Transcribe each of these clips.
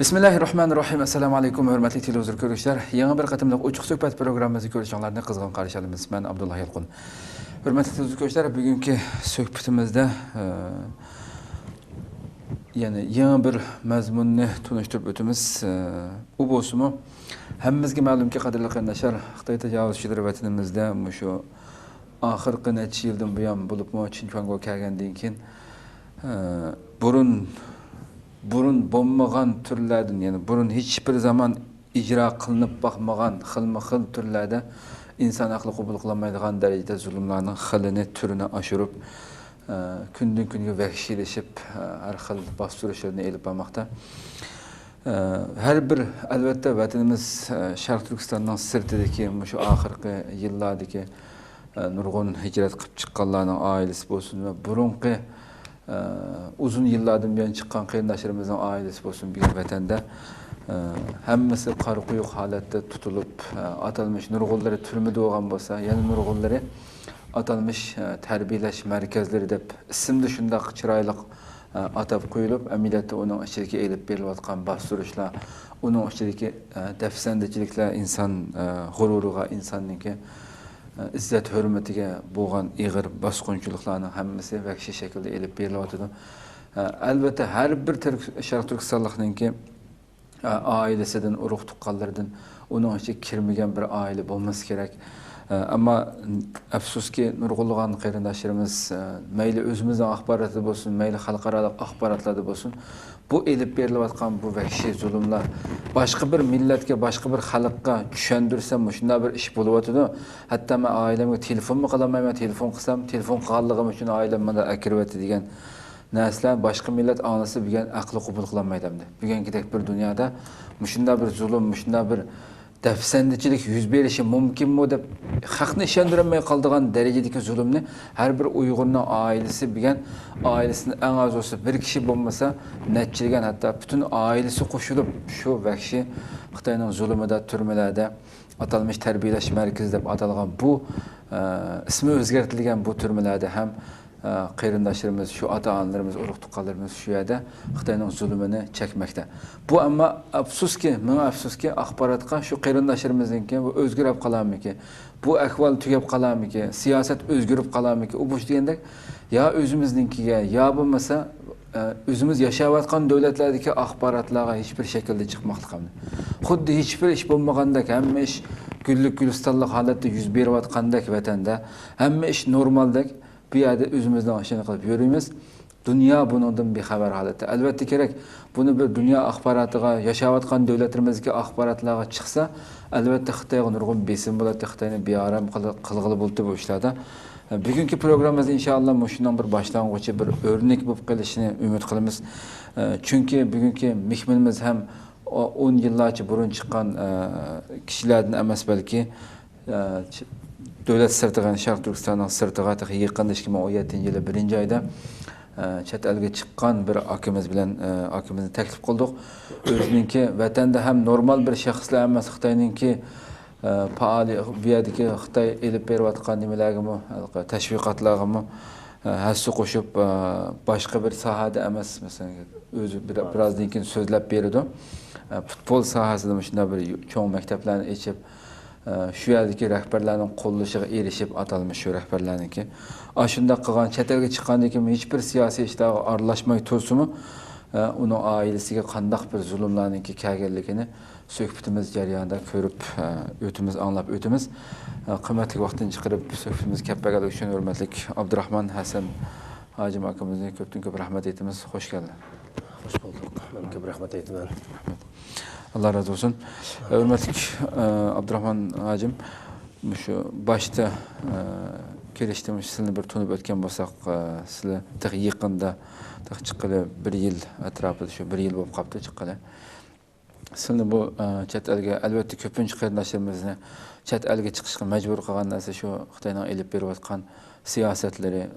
Bismillahirrahmanirrahim. Assalamu alaykum, hurmatli televizor ko'ruvchilar. Yangi bir qatimliq ochiq suhbat programmamizni ko'rishinglarni qizg'in qarshi olamiz. Men Abdullah Yalqun. Hurmatli televizor ko'ruvchilar, bugungi suhbatimizda yana yangi bir mazmunni tunishtirib o'tamiz. U bo'lsa-mu, hammamizga ma'lumki, qadrli qarindoshlar, Xitoy tajovuzchilari vatanimizda shu oxirgi necha yildan buyon bo'libmi, Chinchuanga kelgandan keyin burun bo'lmagan turlardan, yani burun hech bir zaman ijro qilinib boqmagan xilma-xil turlarda inson aqli qabul qilolmaydigan darajada zulmlarning xilini, turini oshirib, kundan kunga vahshiylashib, har xil bostirishlarni elib bormoqda. Har bir albatta vatanimiz Sharq Turkistonning sirtidagi shu oxirgi yillardagi nurg'un hijrat qilib chiqqanlarning oilasi bo'lsin va burunqi uzun yillardan buyon chiqqan qarindoshlarimizning oilasi bo'lsin, bir vatanda hammasi qora quyuq holatda tutilib, atalmish nurg'unlari turmada bo'lgan bo'lsa, yana nurg'unlari atalmish tarbiyalash markazlari deb ismda shundoq chiroyli atab qo'yilib, amaliyotda uning ichiga elib berilayotgan bostirishlar, uning ichidagi dafsandachiliklar inson g'ururiga, insonniki izzat hurmatiga bo'lgan ig'ir bosqinchiliklarning hammasi vahshiy shaklda elib berilyapti. Albatta har bir Sharq Turkistonlikninki oilasidan, urug' tuqqanlaridan uning ichiga kirmagan bir oila bo'lmasi kerak. Ammo afsuski nurg'ulg'an qarindoshlarimiz mayli o'zimizning axborotda bo'lsin, mayli xalqaro axborotlarda bo'lsin, bu elib berilayotgan bu vahshiy zulmlar boshqa bir millatga, boshqa bir xalqqa tushundirsam, shunday bir ish bo'lyotidi. Hatto men oilamga telefonmi qilolmayman, telefon qilsam, telefon qilganligim uchun oilam menda akiryapti degan narsalar boshqa millat onasi degan aqli qabul qilolmaydi. Bugünkidek bir dunyoda shunday bir zulm, shunday bir dafsandachilik yuz berishi mumkinmi deb haqni ishondirilmay qoldigan darajadagi zulmni har bir Uyg'urning oilasi degan oilasining eng a'zosi bir kishi bo'lmasa, nechigan hatto butun oilasi qo'shilib shu vahshiy Xitoyning zulmida, turmalarda atalmish tarbiyalash markazi deb atalgan bu ismi o'zgartirilgan bu turmalarda ham qarindoshlarimiz, shu ota-onalarimiz, urug' tuqqanlarimiz shu yerda Xitoyning zulmini chekmoqda. Bu ammo afsuski, menga afsuski axborotga shu qarindoshlarimizning bu o'zgarib qolarmiki, bu ahvol tugab qolarmiki, siyosat o'zgarib qolarmiki, u bo'sh deganda yo o'zimizninkiga, yo bo'lmasa o'zimiz yashayotgan davlatlardagi axborotlarga hech bir shaklda chiqmoqligimni. Xuddi hech bir ish bo'lmagandek, hamma ish gullik gulistonlik holatda yuz berayotgandek vatanda, hamma ish normaldek bu yerda o'zimizdan ishini qilib yuramiz. Dunyo bundan bexabar holatda. Albatta kerak, buni bir dunyo axborotiga, yashayotgan davlatlarimizga axborotlarga chiqsa, albatta Xitoyga nurg'un besim bo'ladi, Xitoyni bearam qilg'ili bo'ldi bu ishlarda. Bugungi programmamizda inshaalloh shundan bir boshlang'ich, bir o'rnak bo'lib qolishini umid qilamiz. Chunki bugungi mehmonimiz ham 10 yillarcha burun chiqqan kishilardan emas, balki davlat sirtiga, Sharq Turkistonning sirtiga yaqinda 2017-yili 1-oyda chet elga chiqqan bir akamiz bilan akamizni taklif qildik. O'zininki vatanda ham normal bir shaxslar emas, Xitoyninki faol bu yerdagi Xitoy elib berayotgan nimalarga, tashviqotlarga hassa qo'shib boshqa bir sohada emas, masalan, o'zi birozdan keyin so'zlab berdi. Futbol sohasida shunday bir cho'ng maktablarni ochib, shu yerdagi rahbarlarning qo'llashiga erishib atalmish shu rahbarlarniki. Shunday qilgan chet elga chiqqandan keyin hech bir siyosiy ishlarga aralashmay tursinmi, uning oilasiga qandaq bir zulmlarniki kelganligini suhbatimiz jarayonida ko'rib o'timiz, anglab o'timiz. Qimmatli vaqtdan chiqarib suhbatimiz kapagal uchun hurmatli Abdurahmon Hasan hojim akamizga ko'p rahmat aytamiz. Xush keldi. Xush bulduk. Men ko'p rahmat aytaman. Allah razı olsun. Hürmetli Abdurahman hacım, şu başta keliştiğimiz sizle bir tunub ötken bolsak, sizle tek yaqında tek çıqqılı bir yıl etrafında şu bir yıl bolup qaptı çıqqılı. Sizle bu chet elge elbette köpünç qarindoshlarimizni chet elge chiqishga majbur qilgan narsa shu Xitoyning elib berayotgan siyosatları,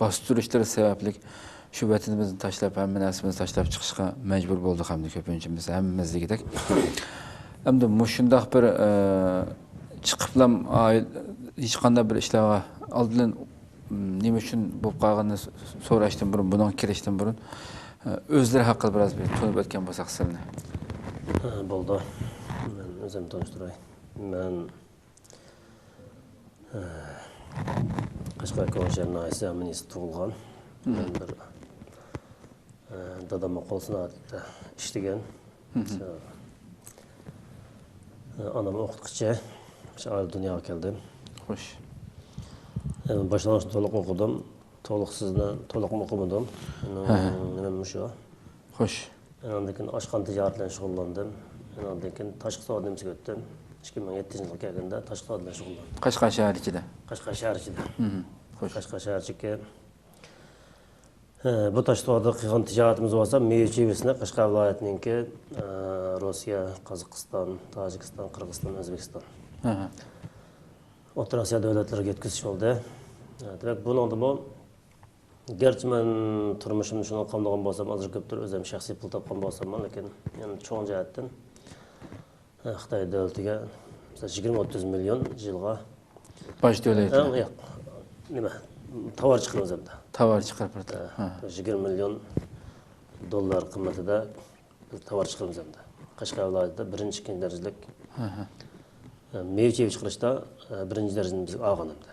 bostirishlar sababli shu vatanimizni tashlab, hamma narsamizni tashlab chiqishga majbur bo'ldik hamda ko'pinchimiz hammamizligidek. Hamda shundoq bir chiqiblam hech qanday bir ishlarga oldin nima uchun bo'lib qolganini so'rashdan burun, buning kirishdan burun o'zlari haqida biroz bir tunib o'tgan bo'lsak sizlarni. Bo'ldi. Men o'zim tanishtiray. Men Qashqar Ko'ngilchar nahiyasi Aminisi tug'ilgan. Men bir dadamning qo'l sanoatida ishlagan. Anam o'qituvchi. O'sha dunyoga keldim. Xo'sh. Boshlang'ich to'liq o'qidim. To'liq o'qimadim. Nima shu? Xo'sh. Ondan keyin oshxona tijorat bilan shug'ullandim. Ondan keyin tashqi savdo nimasiga o'tdim. 2007-yilga kelganda tashqi savdo bilan shug'ullandim. Qashqar shahar ichida. Qashqar shahar ichida. Xo'sh. Qashqar shahar ichida bu tashqi savdo qilgan tijoratimiz bo'lsa, Meychevsni Qashqar viloyatininki Rossiya, Qozog'iston, Tojikiston, Qirg'iziston, O'zbekiston. O'rta Osiyo davlatlariga yetkazish bo'ldi. Demak, buningda bu gerçi men turmushimni shuni qamdagan bo'lsam, hozir ko'pdir o'zim shaxsiy pul topgan bo'lsam, lekin yani cho'ng jihatdan Xitoy davlatiga 20-30 million yilga Bosh to'laydi. Yo'q. Nima? Tovar chiqaramiz hamda. Tovar chiqarib turadi. 20 million dollar qiymatida tovar chiqaramiz hamda. Qashqar viloyatida birinchi, ikkinchi darajalik meva chiqarishda birinchi darajani biz olgan hamda.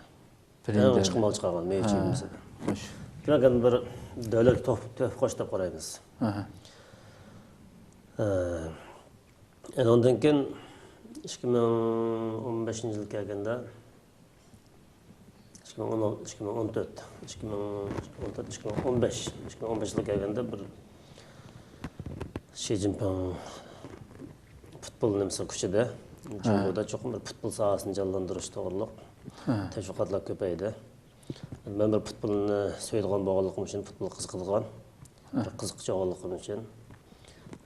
Birinchi chiqmal chiqargan meva chevimizda. Xo'sh. Demak, bir davlat to'p qo'shtab qaraymiz. Ondan keyin 2015-yil kelganda 2015 yil kelganda bir Xi Jinping futbol nimasi kuchida Jumboda cho'qim bir futbol sohasini jonlantirish to'g'riliq tashviqotlar ko'paydi. Men bir futbolni sevadigan bo'lganligim uchun, futbol qiziqadigan, qiziqchi bo'lganligim uchun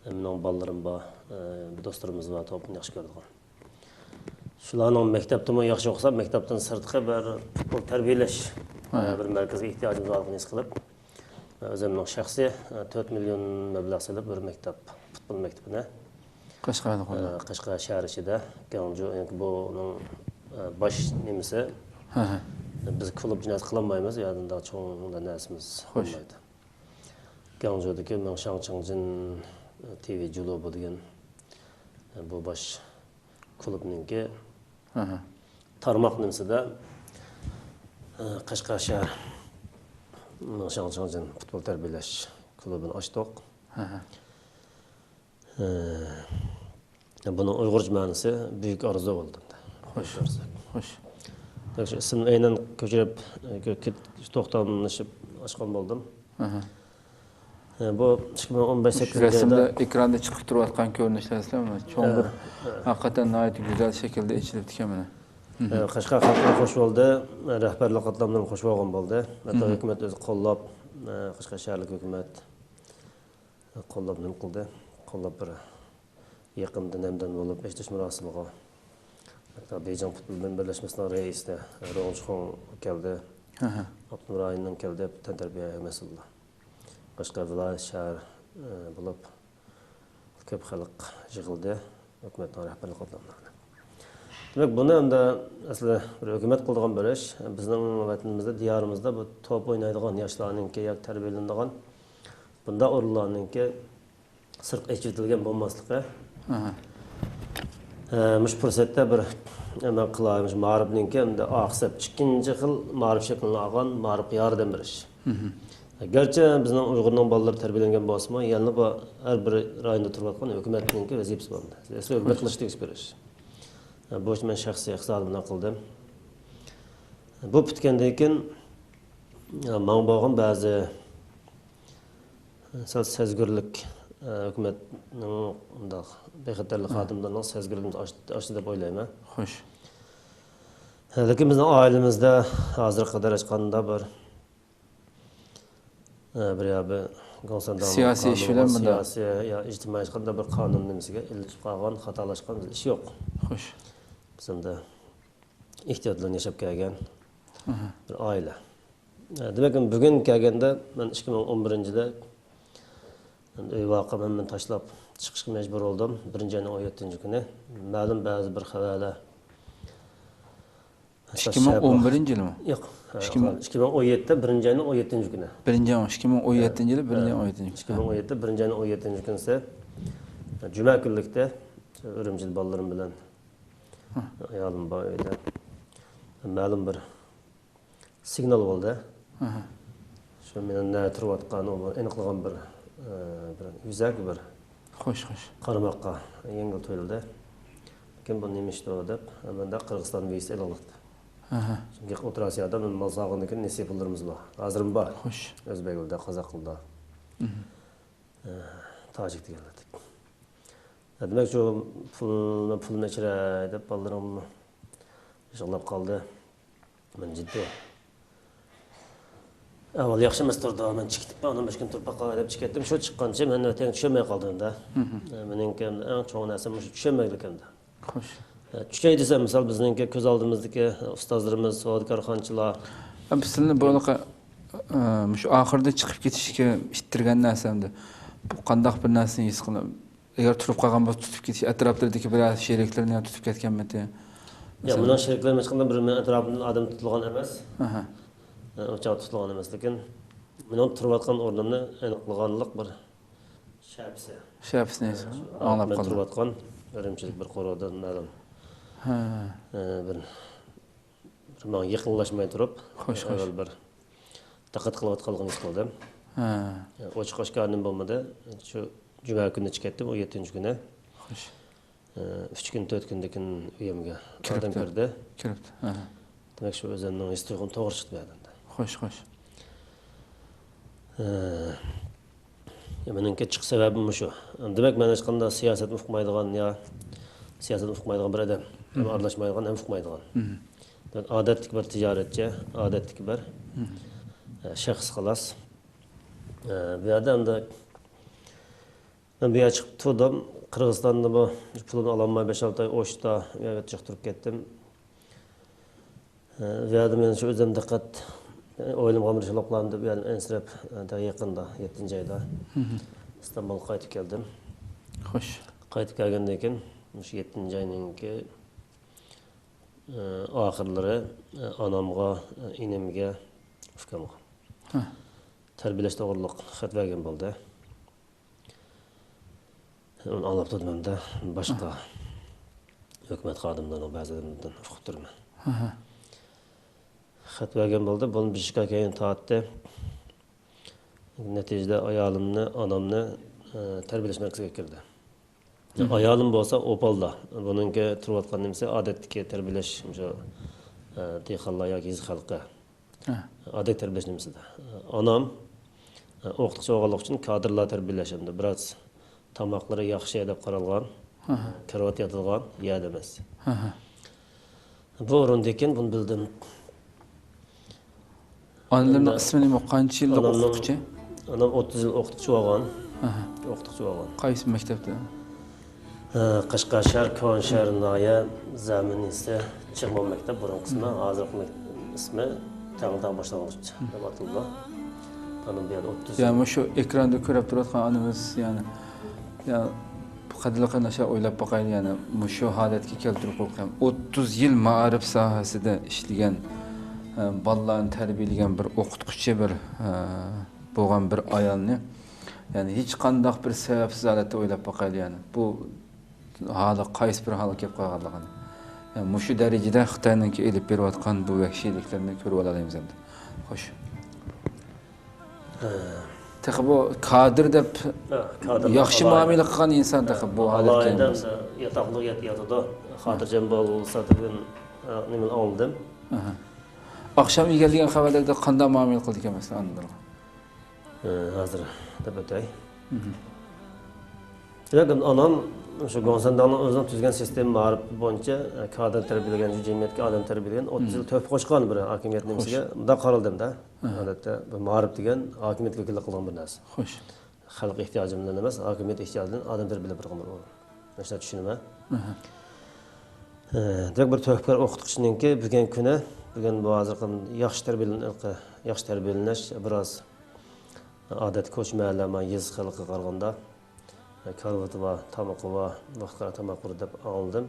mening bolalarim bor, do'stlarimiz bor, to'pni yaxshi ko'radigan. Shularning maktabda yaxshi o'qisa, maktabdan sirtqi bir futbol tarbiyalash bir markazga ehtiyojimiz borligini his qilib, o'zimning shaxsiy 4 million mablag' solib bir maktab, futbol maktabini Qashqar shahar ichida, Gangju, buning bosh nimasi. Biz klub jinoyat qilmaymiz, yadında çoğunluğunda nəsimiz olmaydı. Gangju'daki men Shangchengjin TV Judo bu degan bu baş klubninki tarmoq nimasida Qashqar shahar Shangchengjin futbol tarbiyalash klubini ochdik. Bunun Uyg'urcha ma'nosi buyuk orzu bo'ldi. Xo'sh. Xo'sh. İsmini aynen köçürüp, to'xtamlashib ochgan bo'ldim. Bu 2015 resimde ekranda chiqib turayotgan ko'rinishlar cho'ng bir haqiqatan nihoyat go'zal shaklda ichilib ekan. Qashqar xalqi xush bo'ldi, rahbarlik qatlamdan xush bo'lgan bo'ldi. Hatto hukumat o'zi qo'llab, Qashqar shaharlik hukumat qo'llab nima qildi? Qo'llab bir yaqindan namdan bo'lib, eshitish murosimiga Beijing futbol birlashmasining raisi Rong Chong keldi. Abdurrahimning keldi, tantarbiya mas'uli. Qashqar viloyat shahar bo'lib ko'p xalq yig'ildi, hukumatning rahbarlik qatlamlarida. Demak, buni endi asli bir hukumat qiladigan bir ish. Bizning vatanimizda, diyorimizda bu top o'ynaydigan yoshlarningki yoki tarbiyalanadigan bunda o'rinlarningki sirq echitilgan bo'lmasligi. Mush fursatda bir nima qilamiz, ma'rifninki endi oqsab ikkinchi xil ma'rif shaklini olgan ma'rif yordam berish. Gerçi bizning Uyg'urning bolalari tarbiyalangan bo'lsa-mu, yana bu har bir rayonda turayotgan hukumatninki vazifasi bor. Asli hukumat qilishni berish. Bu ish men shaxsiy hisobimdan qildim. Bu bitgandan keyin men bo'lgan ba'zi sezgirlik hukumatning undaq bexatarlik xodimlarining sezgirligini oshdi deb o'ylayman. Xo'sh. Lekin bizning oilamizda hozir qadar chiqqanda bir siyosiy ish bilan bunda siyosiy yo ijtimoiy qanday bir qonun nimasiga ilishib qolgan, xatolashgan ish yo'q. Xo'sh. Bizda ehtiyotlan yashab kelgan bir oila. Demak, bugun kelganda men 2011-yilda uy voqeamni tashlab chiqishga majbur bo'ldim. 1-oyning 17-kuni ma'lum ba'zi bir xabarlar 2011-yilmi? Yo'q. 2017'de 1-oyning 17-kuni. 2017-yili 1-oyning 17-kuni. 2017'de 1-oyning 17-kuni ise Cuma kunlikda Urumchi bolalarim bilan ayolim bor uyda. Ma'lum bir signal bo'ldi. Shu meni nima turayotgani aniqlagan bir yuzak bir Xo'sh. qaramoqqa yengil tuyuldi. Kim bu nima ish deb, menda Qirg'iziston vizasi e'lon qildi. Chunki O'rta Osiyoda men mazog'iniki nesiya pullarimiz bor. Hozir bor. Xo'sh. O'zbek tilida, qozoq tilida. Tojik deganlar. Demak, shu pulni ichira deb bolalarim yig'lab qoldi. Men jiddiy. Avval yaxshi emas turdi, men chiqib, ondan boshqa turib qolay deb chiqdim. Shu chiqqancha men o'tang tushunmay qoldim-da. Meningki eng cho'ng narsa shu tushunmaylikimda. Xo'sh. Tushunay desam, misol bizningki ko'z oldimizdagi ustozlarimiz, savdogarxonchilar, Sizlarni bunaqa shu oxirida chiqib ketishga ittirgan narsamda bu qandoq bir narsani his qilib, agar turib qolgan bo'lsa tutib ketish, atroflardagi biror sheriklarni ham tutib ketganmidi? Ya, bundan sheriklarim hech qanday bir men atrofimdan odam tutilgan emas. O'choq tutilgan emas, lekin men turayotgan o'rnimni aniqlaganlik bir Shapsni anglab qoldim. Turayotgan Urumchilik bir qo'rg'ondan ma'lum. Bir men yaqinlashmay turib, avval bir diqqat qilayotganligimni his qildim. Ochiq oshkorim bo'lmadi. Shu juma kuni chiqdim, o 7-kuni. Xo'sh. 3 kun 4 kundan keyin uyimga odam kirdi. Demak, shu o'zimning his tuyg'um to'g'ri chiqmadi. Xo'sh. Meningki chiq sababim shu. Demak, men hech qanday siyosatni uqmaydigan bir odam, ham aralashmaydigan, ham uqmaydigan. Odatlik bir tijoratchi, odatlik bir shaxs xolos. Bu odamda men bu yerga chiqib turdim. Qirg'izistonda bu pulni ololmay 5-6 oy o'shda yerga chiqib turib ketdim. Bu yerda men shu o'zim diqqat o'ylamgan bir shaloqlarni bu yerda ensirab yaqinda 7-oyda Istanbulga qaytib keldim. Xo'sh. Qaytib kelgandan keyin shu 7-oyninki oxirlari onamga, inamga, ukamga tarbiyalash to'g'riliq xat bergan bo'ldi. Uni olib turmamda boshqa hukumat xodimlarining ba'zilaridan o'qib turman. Xat bergan bo'ldi. Buni Bishkekka keyin tortdi. Natijada ayolimni, onamni tarbiyalash markaziga kirdi. Ayolim bo'lsa Opolda. Buningki turayotgan nimasi odatdagi tarbiyalash o'sha dehqonlar yoki yiz xalqi. Odat tarbiyalash nimasida. Onam o'qituvchi o'g'illik uchun kadrlar tarbiyalashimdi. Biroz tomoqlari yaxshi deb qaralgan, karavot yotilgan, yad emas. Bu o'rindan keyin buni bildim. Onalarning ismi nima? Qancha yillik o'qituvchi? Onam 30 yil o'qituvchi bo'lgan. Qaysi maktabda? Qashqadaryo Konshar noya zaminisi Chig'mon maktab burun qismi, hozirgi ismi tag'dan boshlang'ich deb ataladi. Onam bu yerda 30 yil. Yani şu ekranda ko'rib turadigan onamiz, yani qadrli qanasha o'ylab boqayli, yani shu holatga keltirib qo'ygan 30 yil ma'rif sohasida ishlagan, bolalarni tarbiyalagan bir o'qituvchi bir bo'lgan bir ayolni, yani hech qanday bir sababsiz holatda o'ylab boqayli, yani bu hali qaysi bir holga kelib qolganligini. Yani shu darajada Xitoyninki elib berayotgan bu vahshiyliklarni ko'rib olamiz endi. Xo'sh. Taxi bu kadr deb yaxshi muomala qilgan inson taxi bu holatga emas. Yataqliq yatadi. Xotirjam bo'lsa degan nima oldim. Akşam geldiğin xabarlarda qanday muomala qildik emaslar anlarga. Hozir deb o'tay. Demak, onam shu Gonsandanning o'zining tuzgan sistem ma'rif bo'yicha kadr tarbiyalagan, jamiyatga odam tarbiyalagan 30 yil to'p qo'shgan bir hokimiyat nimasiga bunda qaraldim-da. Odatda bu ma'rif degan hokimiyat vakillik qilgan bir narsa. Xo'sh. Xalq ehtiyoji bilan emas, hokimiyat ehtiyoji bilan odam tarbiyalab bir qilgan. Mana shuni tushunaman. Demak, bir to'pkor o'qituvchininki bugun kuni, bugun bu hozirgi yaxshi tarbiyalanish biroz odat ko'chmalarma yiz xalqqa qaraganda karavati va tamoqi va vaqtga tamoq deb oldim.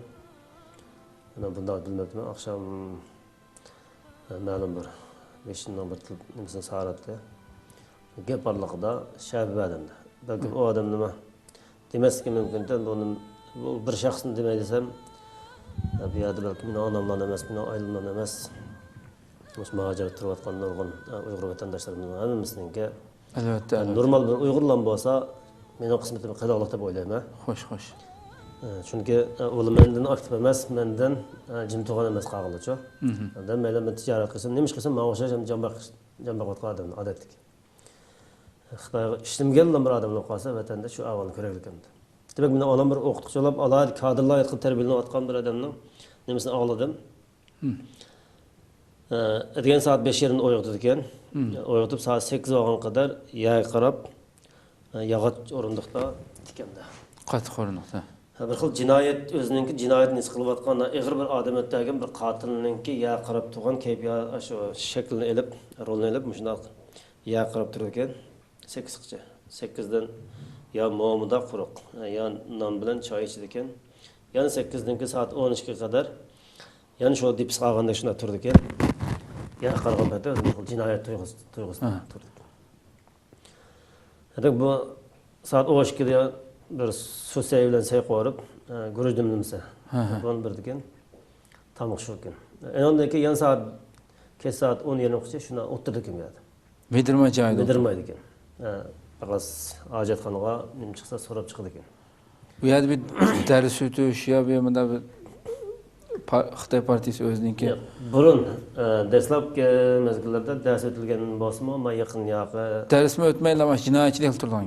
Mana bunday bilmadim. Akşam ma'lum bir 5 bir nimasini so'rabdi. Gap borlig'ida shabi badimda. Balki o odam nima demaslik mumkin. Bu bir shaxsni demay desam, bu yerda balki meni onamdan emas, meni oilamdan emas, o'sha muhojirat turayotgan nurg'un Uyg'ur vatandoshlarimiz hammamizga Albatta. normal bir Uyg'urlar bo'lsa, mening qismatim qiliqliq deb o'ylayman. Xo'sh. Chunki u mendan aktiv emas, mendan jim turgan emas qag'ilicha. Unda men tijorat qilsam, nima ish qilsam, men o'sha jambaq otqadim, odatlik. Xitoyga ishlamgan bir odamlar qolsa, vatanda shu avval kerak ekan. Demak, men onam bir o'qituvchilab, alohida kadrlar qilib tarbiyalanayotgan bir odamning nimasini angladim. Degan soat 5:30 uyg'otdi ekan. Uyg'otib soat 8 bo'lgan qadar yay qarab, yog'och o'rindiqda tikanda. Qattiq o'rindiqda. Bir xil jinoyat o'zininki jinoyatni his qilayotgan ig'ir bir odam o'tgan bir qotilninki ya qarab turgan kayfiyat shu shaklni elib, rolni elib, shunday ya qarab turdi ekan. 8gacha. 8dan ya muomada quruq, ya non bilan choy ichdi ekan. Yana 8dan soat 12ga qadar yana shu dipis qolganda shunday turdi ekan. Ya qarag'an paytda jinoyat tuyg'usi turdi. Demak, bu soat 12da bir so'say bilan say qo'yib, guruchdim nimsa. Buni bir degan. Tamoq shu ekan. Undan keyin yana kech soat 10:20gacha shuna o'tirdi ekan bu yerda. Medirma joyda. Medirmaydi ekan. Faqat hojatxonaga nima chiqsa so'rab chiqadi ekan. Bu yerda bir dars o'tish yo bunda bir Xitoy partiyasi o'ziniki. Burun dastlabki mezgillarda dars o'tilgan bo'lsa-mu, men yaqin yoqi darsmi o'tmaylar, mana jinoyatchilik qilib turgan.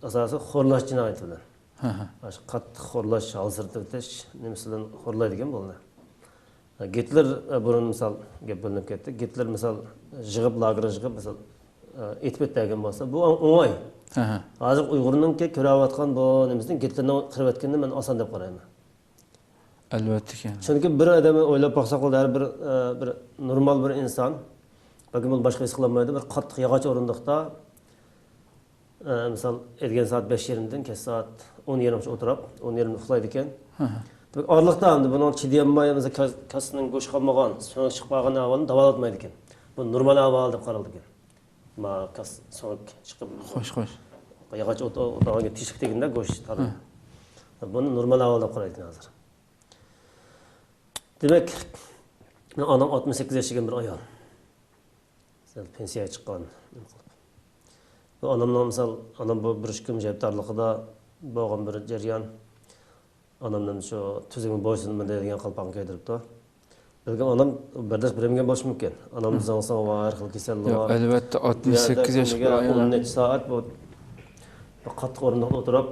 Asosan xo'rlash jinoyati bilan. Shu qattiq xo'rlash, halsirtish nimasidan xo'rlaydigan bo'ldi. Gitler burun misol gap bo'linib ketdi. Gitler misol yig'ib lagerga yig'ib misol etib o'tgan bo'lsa, bu o'ng'ay. Hozir Uyg'urninki ko'rayotgan bu nimasidan Gitlerni qirib o'tganini men oson deb qarayman. Albatta ekan. Chunki bir odam o'ylab boqsa qoldi, bir normal bir inson, balki bu boshqa his qilmaydi, bir qattiq yog'och o'rindiqda misol ergan soat 5:20dan kech soat 10:20gacha o'tirib, 10:20 uxlaydi ekan. Orliqda endi buni chidayolmay, kasning go'sh qolmagan, so'ng chiqib qolgan ahvolni davolatmaydi ekan. Bu normal ahvol deb qaraldi ekan. Ma kas so'ng chiqib Xo'sh. Yog'och o'tirganga teshik deganda go'sh taradi. Buni normal ahvol deb qaraydi hozir. Demek, anam 68 yaşında bir ayol. Sen pensiyaga chiqqan. Bu anamdan misal, anam bu bir ishkim javobgarligida bo'lgan bir jarayon. Anamdan shu tuzimga bo'ysunman degan qalpoq kiydiribdi. Balki anam bardosh bermagan bo'lishi mumkin. Anamning zansang va har xil kasallik bor. Albatta 68 yoshga ayol. 10 soat bu qattiq o'rindiqda o'tirib,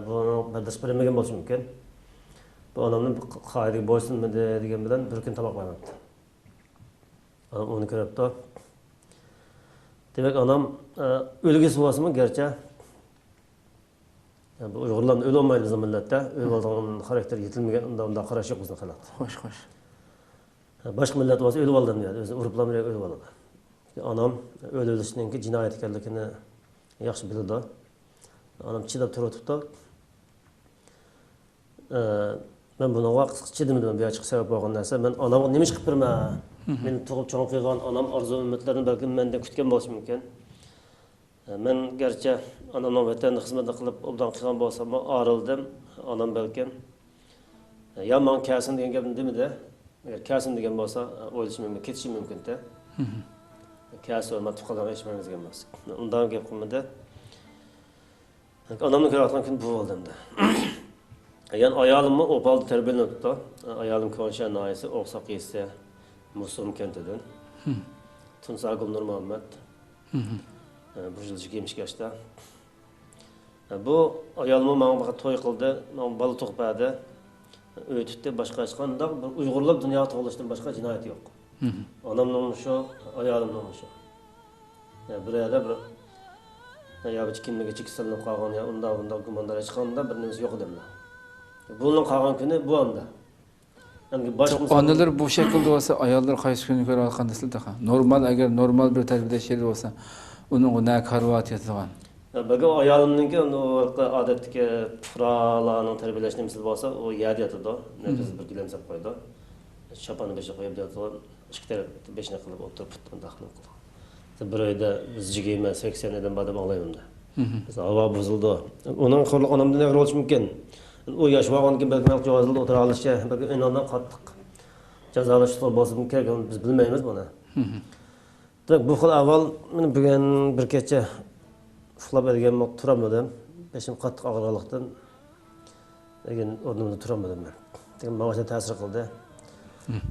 buni bardosh bermagan bo'lishi mumkin. Bu anamning qoidaga bo'ysunmadi degan bilan bir kun tomoq yemabdi. Anam uni ko'ribdi. Demak, anam o'lgisi bo'lsa-mu, garchi bu Uyg'urlarning o'li olmaydi bizning millatda, o'li olgan xarakter yetilmagan unda qarash yo'q bizning xalqda. Xo'sh. Boshqa millat bo'lsa o'li oldim deydi, o'zini uriblamay o'li oladi. Anam o'lishninki jinoyat ekanligini yaxshi biladi. Anam chidab turibdi. Men buni vaqt chidimdim, bu yochiq sabab bo'lgan narsa. Men onamga nima ish qilib turman? Men tug'ib cho'ng qilgan onam orzu umidlarini balki mendan kutgan bo'lishi mumkin. Men garchi onamning vatanida xizmat qilib, obdan qilgan bo'lsam, orildim. Onam balki ya men kasin degan gapni demidi. Agar kasin degan bo'lsa, o'lishim mumkin, ketishim mumkin-da. Kasi olma tuqadan eshitmangiz degan bo'lsa. Undan gap qilmadi. Onamni ko'rayotgan kun bu bo'ldimda. Yani ayolimni Opalda tarbiyalanibdi. Ayolim Ko'nshan noyasi, Oqsoq yesi, Musum kentidan. Tunsagul Nur Muhammad. Bu yil 22 yoshda. Bu ayolim menga to'y qildi, men bola tug'padi. Uy tutdi, boshqa hech qanday bir Uyg'urlar dunyoga tug'ilishdan boshqa jinoyat yo'q. Onamning shu, ayolimning shu. Bir yerda bir ya bir kimniga chekisilinib qolgan ya unda gumondor hech qanday bir narsa yo'q edimlar. Bunun qolgan kuni bu anda. Yani onalar bu shaklda bo'lsa, ayollar qaysi kuni ko'rayotgan desizda. Normal agar normal bir tarbiyada she'r bo'lsa, uning una karvat yotgan. Baga ayolimninki odatdagi fuqarolarning tarbiyalashni misol bo'lsa, u yerda yotadi. Nafas bir gilamsab qo'ydi. Chapani besha qo'yib yotadi. Ikki taraf beshni qilib o'tirib, bunday qilib. Bir oyda biz 20-80 dan badam olayimda. Mesela hava bozuldu. Onun xorluq anamdan ağır oluş mümkün. O yaşayan ki belki melek cevazlı otura alışça, belki önünden kattık. Cezalaştırma basım gerek, biz bilmeyimiz bunu. Demek bu xil avval, men bugün bir kecha uxlab bergan turamadım. Beşim qattiq og'riqlikdan lekin o'rnimda turamadim men. Degan menga ta'sir qildi.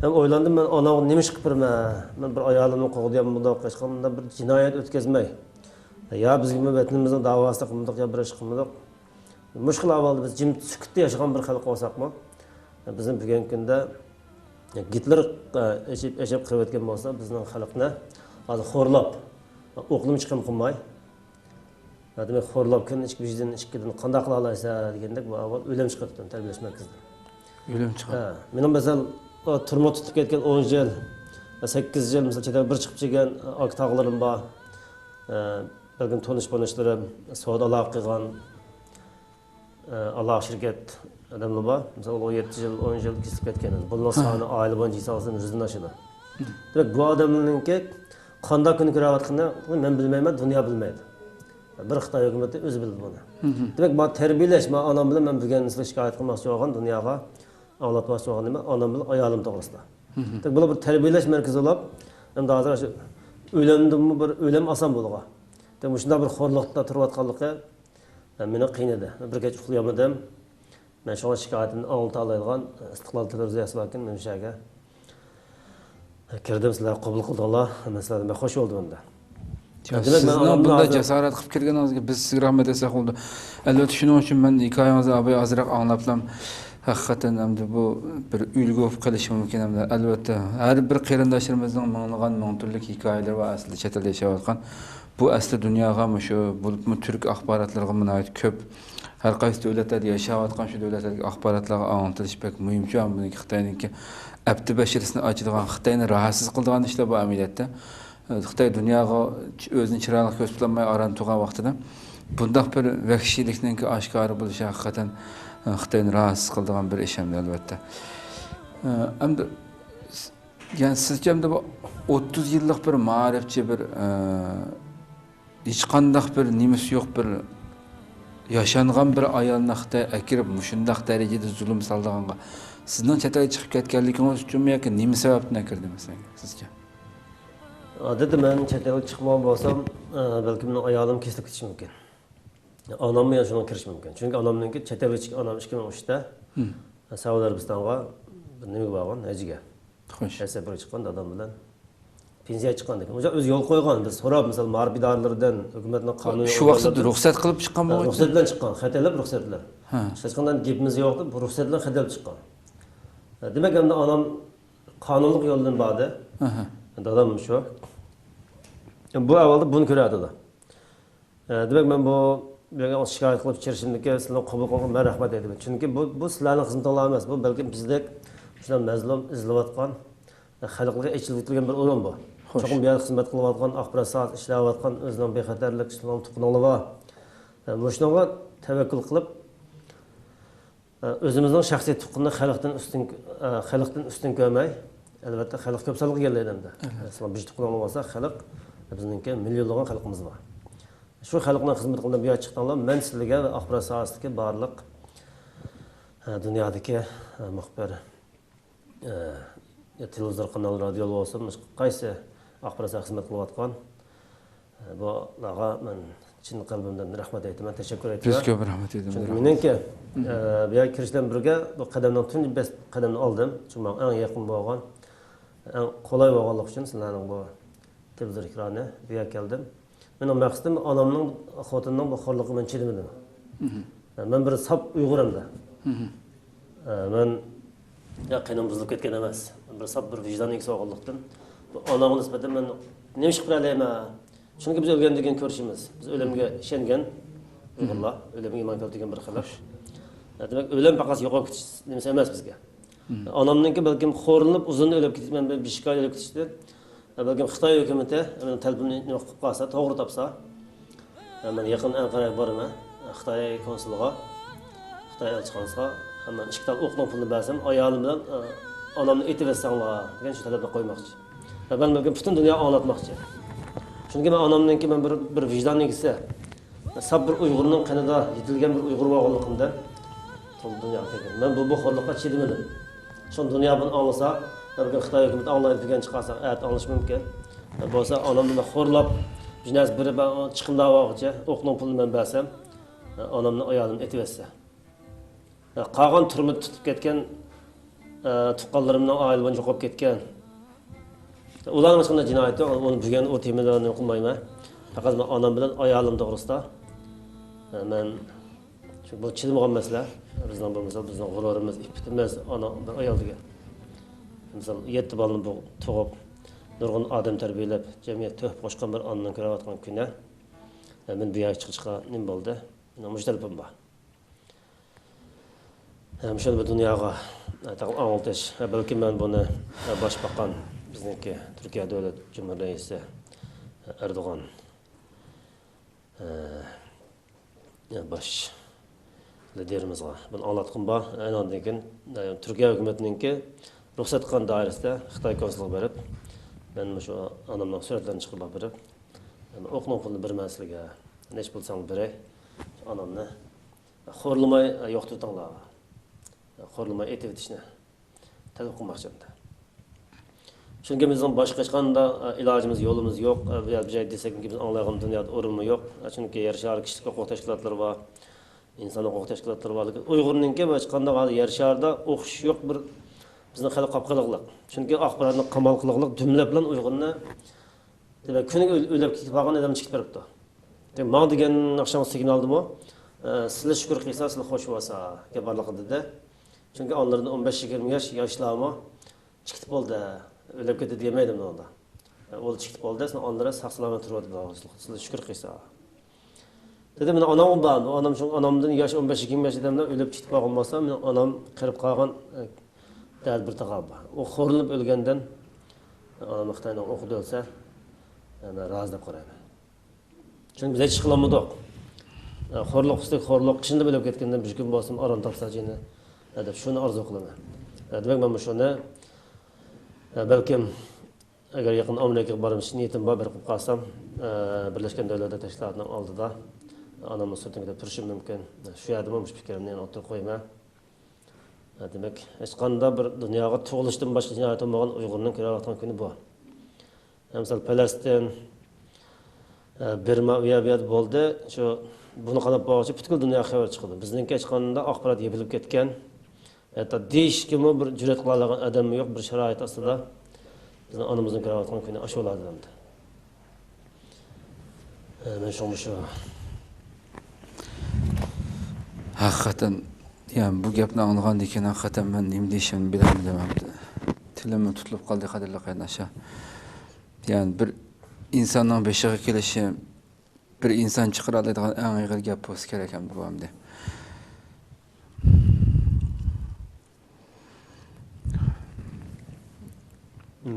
Hem o'ylandim men anamni nima ish qilib birman? Men bir ayolimni qo'g'diyam bundoq hech qanday bir jinoyat o'tkazmay. Ya bizga vatanimizning davosida qilmadik, ya bir ish qilmadik. Mushkul avvalda biz jim sukutda yashagan bir xalq bo'lsakmi, bizim bugungi kunda Gitler eşip kıymetken olsa bizden xalqni hozir xo'rlab, o'qlim chiqim qilmay. Demek xo'rlab kun ichki bizdan ichkidan qanday qila olaysa degandek bu avval o'lim chiqibdi tarbiyalash markazida. O'lim chiqadi. Mening misal turma tutib ketgan 10 yil, 8 yil misal chetdan bir chiqib kelgan ak tog'larim bor. Balkim tonish-bonishlarim, savdo aloqa qilgan aloqa shirkat adamlar var. Mesela 17 yıl, 10 yıl kesip ketken. Bundan sonra aile boyunca insansın yüzünden aşıda. Demek bu adamların ki kanda günü kıravatında ben bilmeyim, dünya bilmeydi. Bir Xitay hükümeti özü bildi bunu. Demek bu terbiyeleş, anam bilen ben bugün nasıl şikayet kılmak istiyorum dünyaya anlatmak istiyorum değil mi? Anam bilen ayalım doğrusunda. Demek bu bir terbiyeleş merkezi olup hem daha sonra ölemdim mi bir ölem asan buluğa. Demek şunda bir xorluqda turvatqanlıqqa meni qiynadı. Bir kecha uxlayamadım. Ben şu an şikayetin anlatı alayılgan İstiklal Televizyası bakın men şaga kirdim sizler qabul qildilar. Mesela ben hoş oldum onda. Sizning bunda jasorat qilib kelganingizga biz sizga rahmat etsak bo'ldi. Albatta shuning uchun men hikoyangizni azroq anglablam. Haqiqatan hamda bu bir ulgu qilishi mumkin hamda albatta har bir qarindoshlarimizning minglagan ming turli hikoyalar va asli chet elda yashayotgan bu asli dunyoga shu bo'libmi turk axborotlarga munoyat ko'p. Her qaysi davlatlarda yashayotgan shu davlatlardagi axborotlarga anglatish pek muhim. Shu ham buniki Xitoyniki abdi bashirisini ochilgan, Xitoyni rahatsiz qilgan ishlar bu amaliyotda. Xitoy dunyoga o'zini chiroyli ko'rsatolmay aran turgan vaqtida bundoq bir vahshiylikning oshkora bo'lishi haqiqatan Xitoyni rahatsiz qilgan bir ish ham albatta. Endi yani sizcha bu 30 yillik bir ma'rifchi bir hech qanday bir nimasi yo'q bir yaşanğan bir ayolni Xitoy akirib shundoq darajada zulm soldiganga sizning chet elga chiqib ketganligingiz uchunmi yoki nima sababdan akirdi masalan sizga? Odatda men chet elga chiqmoq bo'lsam, balki mening ayolim kesilib ketishi mumkin. Onam yana shunga kirish mumkin. Chunki onamningki chet elga chiqqan onam 2003da Saudiya Arabistonga nimaga borgan, hajiga. Xo'sh. Safar chiqqan dadam bilan pensiya chiqqan ekan. O'sha o'zi yo'l qo'ygan. Biz so'rab, misol ma'rifidorlardan hukumatning qonuni shu vaqtda ruxsat qilib chiqqan bu. Ruxsat bilan chiqqan, xatalab ruxsatlar. Hech qanday gapimiz yo'qdi, bu ruxsat bilan xatalab chiqqan. Demak, endi onam qonunlik yo'ldan bordi. Dadam shu. Bu avvalda buni ko'radilar. Demak, men bu bergan shikoyat qilib chiqishimdagi sizlarni qabul qilgan men rahmat aytaman. Chunki bu sizlarning xizmatinglar emas, bu balki bizdek shunday mazlum izlayotgan xalqlarga ichilib bir o'rin bu. Çoxum bir yer xizmat qilayotgan, axborot soat ishlayotgan, o'zining bexatarlik ishlarni tuqunlari bor. Shunga tavakkul qilib o'zimizning shaxsiy tuqunni xalqdan ustun ko'rmay, albatta xalq ko'p sonli kelganlarda. Masalan, biz tuqunlar bo'lsa, xalq bizningki millionlagan xalqimiz bor. Shu xalqning xizmat qilgan bir yer chiqqanlar, men sizlarga axborot soatidagi barliq dunyodagi muxbir televizor kanal, radio olsun, qaysi axborot xizmat qilayotgan bularga men chin qalbimdan rahmat aytaman, tashakkur aytaman. Biz ko'p rahmat aytaman. Chunki meningki bu yer kirishdan birga bu qadamdan tunji best qadamni oldim. Chunki eng yaqin bo'lgan, eng qulay bo'lganlik uchun sizlarning bu televizor ekrani bu yerga keldim. Mening maqsadim onamning, xotinning bu xorligiga men chidamadim. Men bir sap Uyg'urimda. Men yaqinım buzilib ketgan emas. Bir sap bir vijdoniy sog'liqdan onamga nisbatan men nima ish qila olaman? Chunki biz o'lgan degan ko'rishimiz. Biz o'limga ishongan Uyg'urlar, o'limga iymon keltirgan bir xalq. Demak, o'lim faqat yo'qolib ketish nimasi emas bizga. Onamningki balkim xo'rinib uzun o'lib ketishman, ben bir shikoyat o'lib ketishdi. Balkim Xitoy hukumati meni talabimni nima qilib qolsa, to'g'ri topsa, men yaqin Anqaraga boraman, Xitoy konsuliga, Xitoy elchixonasiga, men ishdan o'qdan pulni bersam, ayolim bilan onamni aytib-versanglar degan shu talabni qo'ymoqchi. Ben balkim butun dunyo anlatmoqchi. Chunki men onamningki men bir vijdonligisi, sap bir Uyg'urning qanida yetilgan bir Uyg'ur bo'lganligimdan to'l dunyoga kelgan. Men bu xo'rliqqa chidamadim. Şu dünya bunu anlasa, belki Xitoy hukumatı anlayıp degan chiqarsa, ayat anlash mumkin. Bo'lsa, onamni xo'rlab, jinas biri ben chiqimda vaqtcha o'qning pulini men bersam, onamni oyoqini etib etsa. Qolgan turmut tutib ketgan tuqqanlarimning oiladan yo'qolib ketgan. Ularning shunday jinoyati, uni bugun o temalarni qilmayman. Faqat men onam bilan oyoqim to'g'risida men bu chidamagan masala. Bizning bo'lmasa bizning g'ururimiz, iftimiz ana ayoldiga. Misal 7 balani tug'ib, nurg'un odam tarbiyalab, jamiyat to'p qo'shgan bir onning ko'rayotgan kuni men bu yoqqa chiqishga nim bo'ldi. Mening mushtalibim bor. Shuni bu dunyoga anglatish, balki men buni boshbaqan bizniki Turkiya davlat Cumhuriyeti raisi Erdo'g'an bosh liderimizga bunu anlatqım bor. Ondan keyin Turkiya hukumatininki ruxsat qilgan doirasida Xitoy konsulligiga berib, men shu onamning suratlarini chiqarib berib, o'qning pulini bermasligiga, nech bo'lsang beray, onamni xo'rlamay yo'qtirtinglar. Xo'rlamay etib etishni talab qilmoqchiman. Chunki bizning boshqa hech qanday ilojimiz, yo'limiz yo'q. Bu joy desakki biz anglagan dunyoda o'rinmi yo'q. Chunki yer shari kishilik huquq tashkilotlari bor. İnsan huquq tashkilotlari bor. Uyg'urninki hech qanday yer sharida o'qish yo'q bir bizning xalq qapqiliqlik. Chunki axborotni qamal qiliqlik jumla bilan Uyg'urni demak kuniga o'lib ketib qolgan odam chiqib turibdi. Demak, men degan oqshom signaldimi? Sizlar shukr qilsangiz, sizlar xush bo'lsa, gabarliq dedi. Chunki onlarning 15-20 yoshlarmi chiqib bo'ldi. O'lib ketdi demaydim onda. O'l chiqib bo'ldi, sen onlara sog' salomat turibdi. Sizlar shukr qilsa. Dedim men onam bor. Onam shu onamdan yosh 15-20 yoshdan o'lib ketib qolmasa, men onam qirib qolgan dal bir taqab. O xo'rilib o'lgandan onam Xitoydan o'qib o'lsa, men rozi deb qarayman. Chunki biz hech qilolmadik. Xo'rliq ustak xo'rliq qishinda bo'lib ketgandan bir kun bo'lsin aron topsajini deb shuni orzu qilaman. Demak men shuni balkim agar yaqin Amerikaga borishni niyatim bor bir qilib qolsam, Birlashgan Davlatlar Tashkilotining oldida onamni sutida turishim mumkin. Shu yerda men fikrimni o'tirib qo'yman. Demak, hech qanday bir dunyoga tug'ilishdan boshqa jinoyat bo'lmagan Uyg'urning ko'rayotgan kuni bu. Misol Falastin, Birma uyabiyat bo'ldi. Shu buni qarab boqchi butkul dunyoga xabar chiqdi. Bizningki hech qanday axborot yepilib ketgan. Hatto deyishkimi bir jur'at qila olgan odam yo'q bir sharoit ostida. Bizning onamizning ko'rayotgan kuni shu bo'ladimi? Men shu haqiqatan yani bu gapni anglagandan keyin haqiqatan men nima deyishimni bilmadim. Tilimim tutilib qoldi qadrli qarindoshlar. Yani bir insonning beshiga kelishi bir inson chiqara oladigan eng og'ir gap bo'lsa kerak ham bu hamda.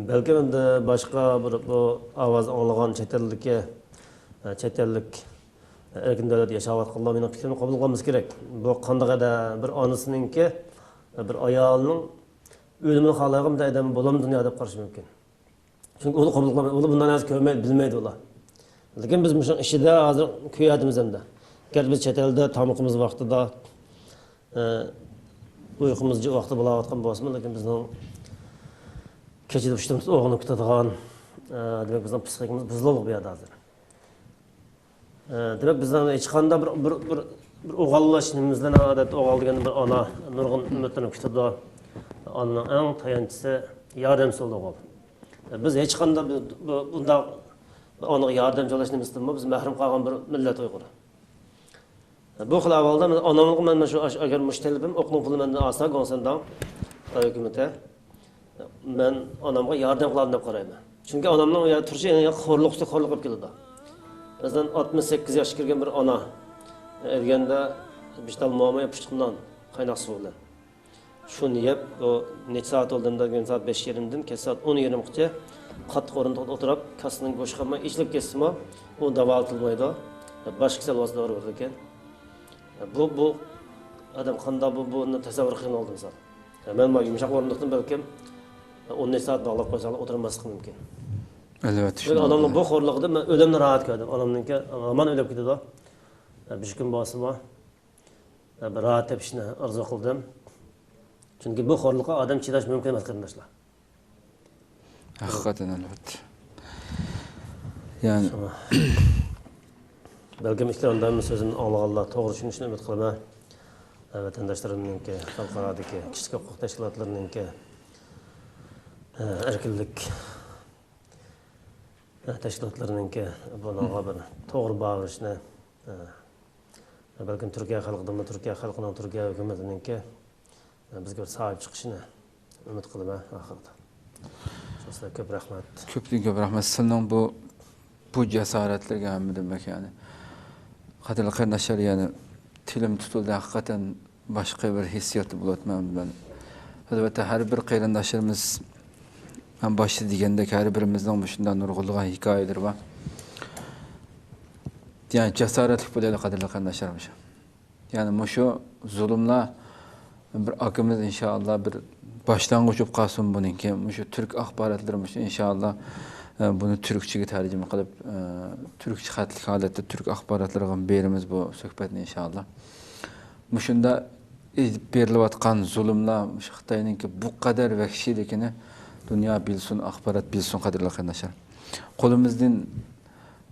Belki endi boshqa bir bu ovoz anglagan chet ellik erkin davlat yashayotganlar mening fikrimni qabul qilishimiz kerak. Bu qandaqada bir onasininki bir ayolning o'limini xohlagan bir odam bo'lam dunyoda deb qarash mumkin. Chunki uni qabul qilmaydi, uni bundan az ko'rmaydi, bilmaydi ular. Lekin biz bu ishida hozir kuyadimiz hamda. Agar biz chet elda tamoqimiz vaqtida uyqumiz vaqti bo'layotgan bo'lsa, lekin bizning kechida ishimiz o'g'ini kutadigan, demak bizning psixikamiz buzilib bu yerda hozir. Demek bizden hech qanday bir o'g'allash-nimizdan odat o'g'al degan bir ona nurg'un umidlarni kutadi. Onaning eng tayanchisi yordamchi o'g'al. Biz hech qanday bunda onaga yordamchilash nimasidan biz mahrum qolgan bir millat Uyg'ur. Bu xil ahvolda onamga men shu agar mushtalibim o'qning pulini mendan olsa, Gonsandan Xitoy hukumati men onamga yordam qilaman deb qarayman. Chunki onamning u yerda turishi xo'rliq qilib keladi. Bizden 68 yaş kirgen bir ana ergende biştal muamaya piştiğinden kaynak su bilen. Şunu yap, o neç saat olduğunda gün saat 5 yerimden, kes saat 10 yerim kıça katı korunda oturup kasının koşkama içlik kesimi o davaltılmaydı. Başka selvası doğru verirken. Bu adam kanda bunu tasavvur kıyın oldum zaten. Ben yumuşak orunduktan belki 10 saat bağlap koysalar oturmazlık mümkün. Evet. Çünkü adamın bu xorluğunda ben ölemden rahat gördüm. Adamınki aman ölüp gidiyordu. bir kun bo'lsa bir rahat tepishni orzu qildim. Chunki bu xo'rlikqa odam chidash mumkin emas qarindoshlar. Haqiqatan albatta. Yani Belki işlerimden sözün ağlağanlar doğru düşünüşünü ümit kılma. Vatandaşlarımınki, halkaradaki, kişilik hukuk teşkilatlarınınki erkinlik teşkilatlarınınki buna bir doğru bağırışını belki Türkiye halkının, Türkiye halkının, Türkiye hükümetinin bizge bir sahip çıkışını ümit kılma ahırda. Şosuna köp rahmet. Köp rahmet. Senin bu cesaretlerge hem demek yani. Qadirli qarindoshlar yani tilim tutuldu hakikaten başka bir hissiyatı bulatmam ben. Elbette her bir qarindoshlarimiz ben başta degandek her birimizning shundan nurg'ulg'an hikoyalar var. Yani cesaretli bo'laylik qadirli qarindoshlarimiz. Yani mushu zulmlar bir akımız inşallah bir başlangıç bo'lib qolsin buningki. Mushu Türk axborotlarimiz inşallah bunu Türkçe'ye tercüme kılıp Türkçe xatlik halatda Türk axborotlarga berimiz bu suhbatni inşallah. Muşunda berilayotgan zulmlar Xitoyninki bu kadar vahshiyligini dünya bilsin, axborot bilsin qadrli qarindoshlar. Qo'limizdan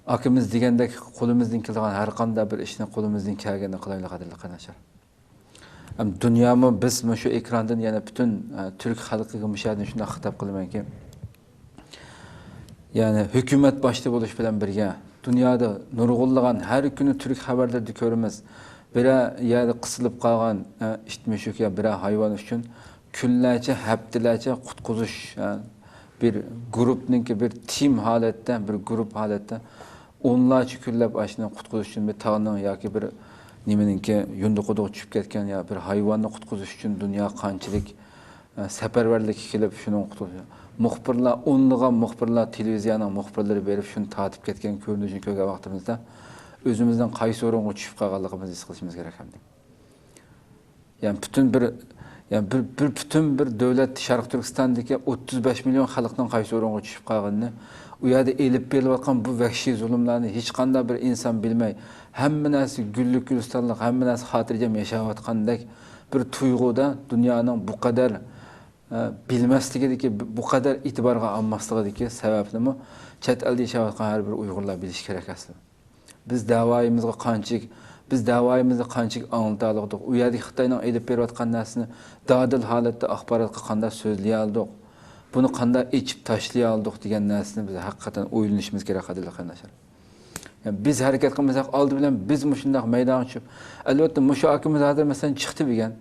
akimiz degandek qo'limizdan kelgan har qanday bir ishni qo'limizdan kelganini qilaylik qadrli qarindoshlar. Dunyomi biz shu ekrandan yana butun Türk xalqiga mushadin shunday xitob qilamanki, yani hükümet başta buluş bilen birge dünyada nurgulluğun her günü Türk haberlerde görürüz. Bire yerde kısılıp kalgan işitmişik ya bire hayvan üçün küllerce, heptilerce kutkuzuş bir grupnun ki bir team halette, bir grup halette onlarca küllep aşına kutkuzuş üçün bir tağının ya ki bir nimenin ki yundu kuduğu çüp ketken ya bir hayvanla kutkuzuş üçün dünya kançılık seferberlik kelip şunun kutkuzuş. Muxbirlar, onluğa muxbirlar, televiziyanın muxbirleri berip şunu tatip ketken görünüşünü köge vaktimizde özümüzden qaysı orunga düşüp qalganligimizni his qilishimiz kerak hamdi. Yani bütün bir devlet Şarkı Türkistan'daki 35 milyon xalqning qaysı orunga düşüp qalganini, u yerda elib berilayotgan bu vahshiy zulmlarni hech qanday bir inson bilmay, hamma narsa gullik gulistonlik, hamma narsa xotirjam yashayotgandek bir tuyg'uda dunyoning bu qadar bilmasligideki bu kadar itibarga almasligideki sebepni chet elda yashayotgan har bir Uyg'urlar bilish kerak aslida. Biz davoyimizni qanchalik anglata oldik. U yerda Xitoyning elib berayotgan narsani dadil holatda axborotga qanday so'zlay oldik. Buni qanday ichib tashlay oldik degan narsani biz haqiqatan o'ylanishimiz kerak qadrli qarindoshlar. Yani biz harakat qilmasak oldi bilan biz shunday maydonga tushib, albatta mushu akimiz hozir masalan chiqdi degan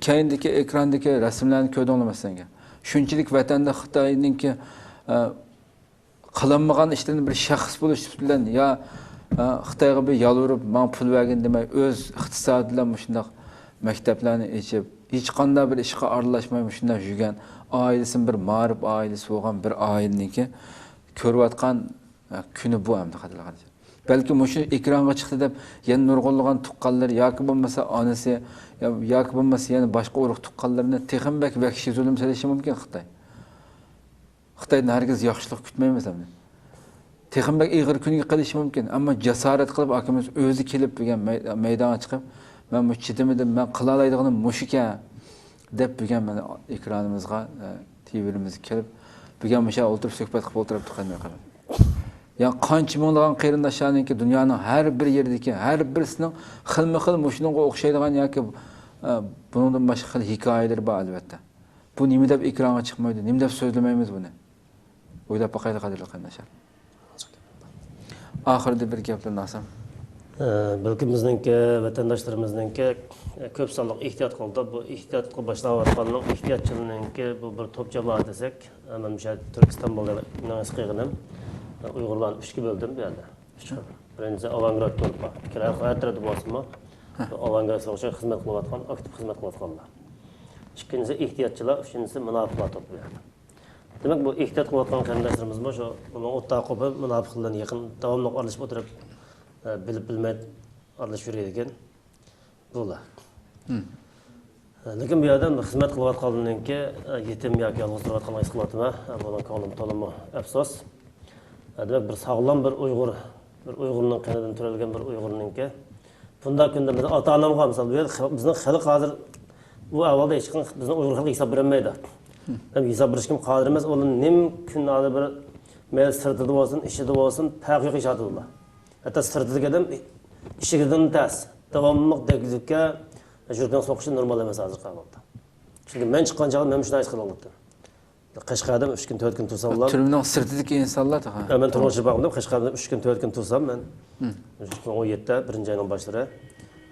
keyindeki ekrandaki resimlerini ko'rdinglarmi? Shunchalik vatanda Xitoyninki qilinmagan ishlarni bir shaxs bo'lish bilan ya Xitoyga bir yalvarib, "Men pul bergin" demay, o'z iqtisodi bilan shunday maktablarni ochib, hech qanday bir ishga aralashmay shunday yurgan, oilasini bir ma'rif oilasi bo'lgan bir oilaniki ko'rayotgan kuni bu hamda qadrlagan. Belki mushu ekranga chiqdi deb yana nurg'unlagan tuqqanlar yoki bo'lmasa onasi yoki bo'lmasa yana boshqa urug' tuqqanlarni texinbek vahshiy zulm selishi mumkin Xitoy. Xitoydan hargiz yaxshilik kutmaymiz hamda. Texinbek ig'ir kuniga qilishi mumkin, ammo jasorat qilib akamiz o'zi kelib degan maydonga chiqib, "Men bu chidimidim, men qila oladiganim mushika" deb degan mana ekranimizga, TV'imizga kelib, degan musha o'tirib suhbat qilib o'tiribdi qanday qilib. Ya qancha minglagan qarindoshlarniki dunyoning har bir yerdagi har birisining xilma-xil mushunga o'xshaydigan yoki bundan boshqa xil hikoyalar bor albatta. Bu nima deb ekranga chiqmaydi? Nima deb so'zlamaymiz buni? O'ylab boqaylik qadrli qarindoshlar. Oxirida bir gaplar nasam. Belki bizninki vatandaşlarımızninki ko'p sonliq ehtiyot qildi. Bu ehtiyotga boshlayotganlik ehtiyotchilarninki bu bir top jamoat desek, men o'sha Turkiston bo'lgan qilganim Uyg'urlarni 3 ga bo'ldim bu yerda. Birinchisi Avangard bo'lib, ikkala har tarafda bo'lsinmi? Avangardga o'xshash xizmat qilayotgan, aktiv xizmat qilayotganlar. Ikkinchisi ehtiyotchilar, uchinchisi munofiqlar to'p bu yerda. Demek bu ehtiyot qilayotgan qarindoshlarimiz bor, shu o'rtaq qo'yib munofiqlarga yaqin davomli aralashib o'tirib bilib bilmay aralashib yurgan bular. Lekin bu yerda xizmat qilayotganlarningki yetim yoki yolg'iz turayotgan his qilyapman. Buning ko'nglim to'limi afsus. Demek bir sağlam bir Uyg'urning qanidan turalgan bir Uyg'urningki Bunda kunda biz ata-anamga misal bizning xalq hozir bu avvalda hech qanday bizning Uyg'ur xalqi hisob bermaydi. Hem hisob berishga qodir emas, ular nim kunlarda bir mel sirtida bo'lsin, ishida bo'lsin, farq yo'q ishlatadilar. Hatto sirtidagi odam ishigidan tas, davomli deglikka yurgan so'qishi normal emas hozir qavmda. Chunki men chiqqan chog'da men shunday qilaman. Qashqarda 3 kun 4 kun tursam, Türmünün sirtidagi insonlar ha. Men turmushga boqdim, Qashqarda 3 kun 4 kun tursam men 2017 birinchi ayning boshlari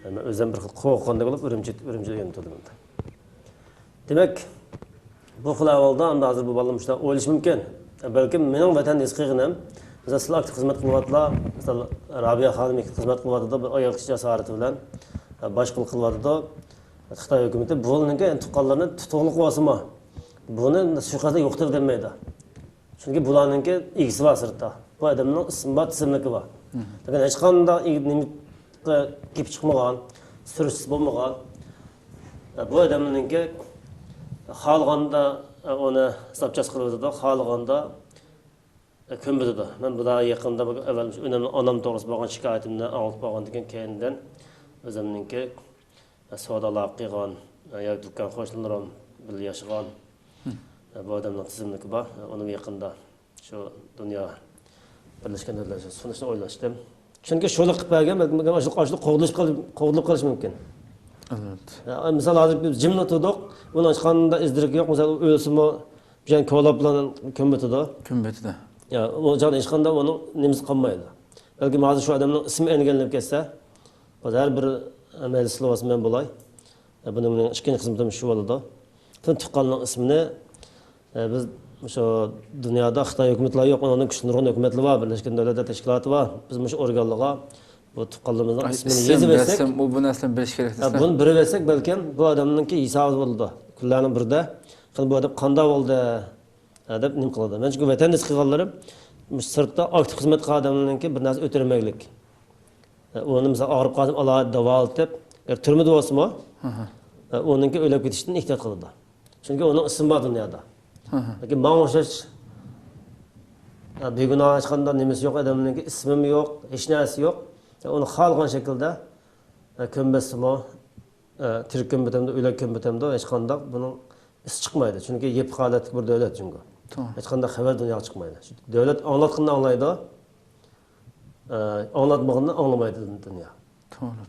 men o'zim bir xil qo'rqqanda bo'lib Urumchiga yo'naldim. Demak, bu xil ahvolda hozir bu bolalar shunday o'ylash mumkin. Balki mening vatandosh qilganim, mesela sizlar aktiv xizmat qilyaptilar, mesela Rabiya xonim xizmat qilyapti, bir oyoq jasarati bilan boshqa qilyapti. Xitoy hukumati bularning tuqqanlarni tutuqliq qilmasmi? Buni suiqasda yo'qdir demaydi. Chunki bularninki igisi bor sirtda. Bu odamning isbat tizimligi bor. Lekin hech qanday kelib chiqmagan, surishsiz bo'lmagan. Bu odamninki xohlaganda onu sapças qiladi, xohlaganda ko'mbitadi. Men bu da yaqinda avval önemli onam to'g'risida bo'lgan shikoyatimni olib bo'lgandan keyindan o'zimninki savdolar qilgan, yoki do'kon qo'shnilarim birga yashagan bu odamning tizimligi bor. Uni yaqinda shu dunyo Birleşken Devletler sunishni o'ylashdim. Chunki shuni qilib bergan, oshli qo'g'dilib qolish mumkin. Evet. Misal hozir biz jimni turdik, uni hech qanday izdirik yo'q. Misal o'lsimi, bilan ko'lab bilan ko'mbitadi. Ko'mbitadi. Ya, o joyda hech qanday uni nimasi qolmaydi. Balki hozir shu odamning ismi e'lonlanib ketsa, har bir amal slovas men bo'lay. Buning ikkinchi xizmatim shu bo'ladi. Tun tuqqanning ismini biz shu dunyoda Xitoy hukumatlari yo'q, uning kuchli hukumatlar bor, Birleşken Devletler Teşkilatı bor. Biz shu organlarga bu tuqqanlarimizning ismini yozib bersak, bu narsadan bilish kerak desam. Buni bilib bersak, balki bu odamningki hisobi bo'ladi. Kunlarning birida bu odam qanday bo'ldi deb nim qiladi. Men chunki vatandosh qilganlarim sirtda aktiv xizmat qilgan odamlarningki bir narsa o'tirmaylik. Uni misol og'rib qolsa alohida davo olib, turmada bo'lsa-mu, uningki o'lib ketishdan ehtiyot qiladi. Chunki uning ismi bor dunyoda. Lekin men o'xshash begunoh hech qanday nimasi yo'q odamningki ismi yo'q, hech narsa yo'q. Uni xohlagan shaklda ko'mbasimi, tirik ko'mbatamda, o'lak ko'mbatamda hech qanday buning is chiqmaydi. Chunki yeb holatli bir davlat chunki. Hech qanday xabar dunyoga chiqmaydi. Davlat anglatganini anglaydi, anglatmaganini anglamaydi dunyo. To'g'ri.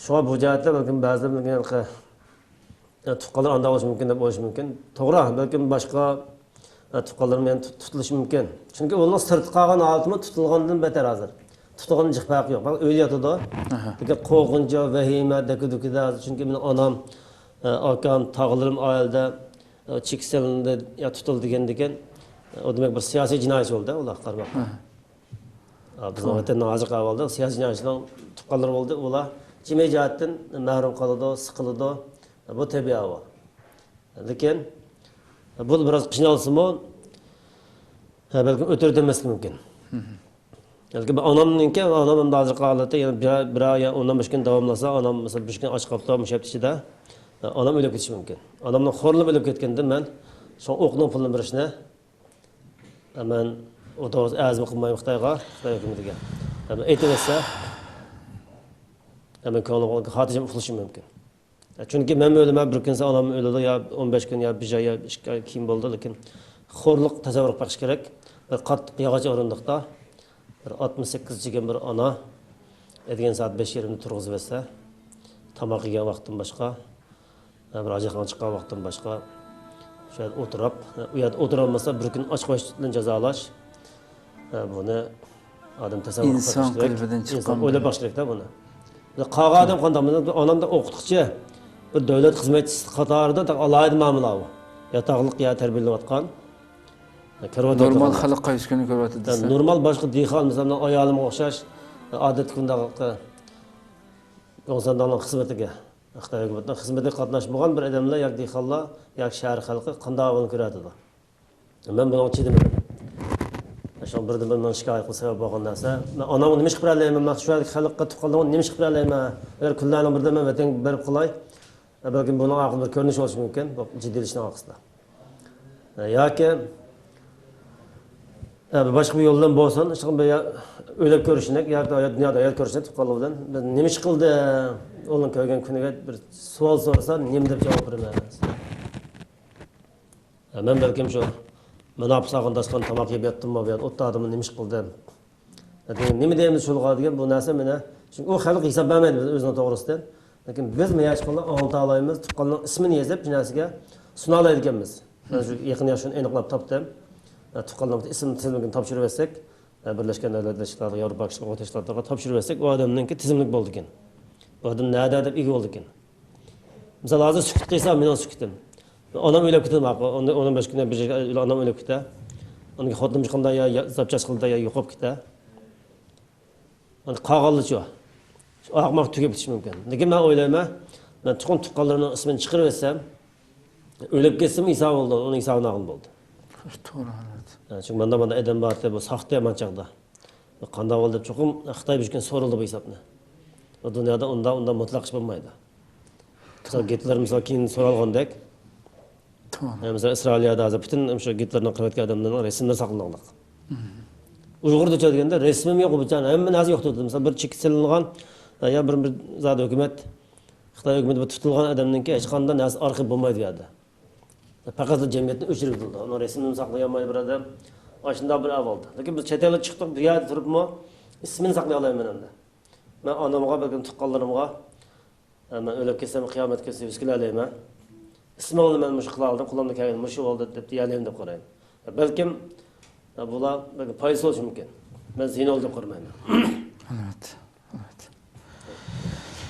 Shu bu jihatda balki ba'zida tuqqanlar anda bo'lishi mumkin deb o'ylash mumkin. To'g'ri, balki boshqa tuqqanlar men tutilishi mumkin. Chunki uning sirtqa qolgan holatimi tutilgandan betar hozir. Tutuğun fark yok. Bak öyle yatıda. Peki korkunca, vehime, dekudukida. Çünkü benim anam, akam, tağlarım ailede çikselinde ya tutuldu diken. O demek bir siyasi cinayet oldu. Allah karmak. Bizim vatan nazik avalda siyasi cinayetçiler tutuklar oldu. Ola cimeciyetten mahrum kaldı, sıkıldı. Bu tabi hava. Lakin bu biraz kışınalsın mı? Belki ötürü demesi mümkün. Yani anamninki anamın da hazır qalati, yani bir ay ondan başkan davamlasa, anam mesela bir gün aç qapta müşəbtişdə anam ölüb ketishi mümkün. Anamның xorlub ölüb ketkəndə mən son oqunun pulunu birishni mən o da azm qılmayım Xitayğa, Xitay hökumətinə. Yəni etməsə mən qoyulub xatircəm uxuluşum mümkün. Çünki mən ölümə bir gün anam öldü ya 15 gün ya bir ay ya 2 ay kim oldu, lakin xorluq təsəvvür etmək kerak. Bir qattiq yağac orunduqda 68 jigen bir ana edigen saat 5 yerimde turguzib etsa, tamaq yegan vaqtdan boshqa, bir ajaxona chiqqan vaqtdan boshqa şöyle o'tirib, u yerda o'tirolmasa bir kun och qo'yishdan jazolash, buni odam tasavvur qilish kerak. Inson qalbidan chiqqan. O'ylab baqish kerak-da buni. Qolgan odam qanday? Onamda o'qituvchi, bir davlat xizmatchisi qatorida alohida ma'mula bu. Yataqliq ya tarbiyalayotgan. Normal xalq qaysi kuni ko'ryapti desa. Normal boshqa dehqon masalan ayolimga o'xshash odat kundaqa insonlarning xizmatiga, Xitoy hukumatining xizmatiga qatnashmagan bir odamlar yoki dehqonlar yoki shahar xalqi qanday buni ko'radi. Men buni chidamadim. Shu birdan men shikoyat qilib sabab bo'lgan narsa, men onamni nima qilib berayman, men shu xalqqa tuqqanlarni nima qilib berayman, agar kunlarning birida men vatan berib qolay, balki buni aql bir ko'rinish bo'lishi mumkin, bu jiddiylashning orqasida. Yoki Boshqa bir yo'ldan bo'lsin, o'ylab ko'rishnik, yoki dunyoda hayot ko'rishnik tuqqanlar bilan nima ish qildi, o'g'lim ko'rgan kuniga bir savol so'rasa, nima deb javob beraman. Men balkim shu mana apsag'indashgan tomoq yeb yotdimmi, bu yerda o'tdimmi, nima ish qildim. Nima deymiz shulg'a degan bu narsa meni, chunki u xalq hisob bermaydi o'zining to'g'risidan. Lekin biz men yoshqonlar olta olaymiz, tuqqanning ismini yozib, jinasiga suna oladiganmiz. Men shu yaqin yoshini aniqlab topdim. Tuqqanning ism tizimini topshirib bersak, Birleşken Devletler Teşkilatı, Avrupa Kişilik Teşkilatı'na topşırıp versek, o adamınki tizimlik boldu ekan. Bu adam nerede deb iyi oldu ekan. Misal hazır sükut kıysam, men o sükutim. Onam öylep gidelim, ondan 5 günden bir onam öylep gide. Onunki xodim çıkanda ya zapças kılda ya yokup gide. Kağallı şu. Ağmak tükep bitiş mümkün. Lekin ben oylayma, ben tuqqanlarının ismini çıkırıp versem, öylep geçsem İsa oldu, onun İsa'nın ağın oldu. Çünkü banda eden barda bu saxta yamançaqda. Qanda oldu deb çoxum Xitoy bishgan so'rildi bu hisobni. Bu dunyoda unda mutlaq ish bo'lmaydi. Misal Gitler misal keyin so'ralgandek. Misal Isroiliyada hozir butun o'sha Gitlerning qilayotgan odamlarning rasmlari saqlanmoqda. Uyg'urda deganda rasmim yo'q bu chan, hamma narsa yo'q dedi. Misal bir chekitilgan ya bir zot hukumat Xitoy hukumati bu tutilgan odamninki hech qanday narsa arxiv bo'lmaydi yerda. Fakat cemiyetini öçürüp durdu. Onun resmini saklayamaydı bir adam. Aşında bir ev oldu. Lakin biz çetele çıktık, bir yerde durup mu ismini saklayalayım ben hem de. Ben anamıga, belki tuqqanlarımga ben ölüp kessem, kıyamet kessem, üskülaleyim ha. İsmi oldu ben muşukla aldım, kulağımda kayın, muşuk oldu deyip diyaleyim de korayım. Belki bula payısı olsun mümkün. Ben zihni oldu kormayayım. Evet. Evet.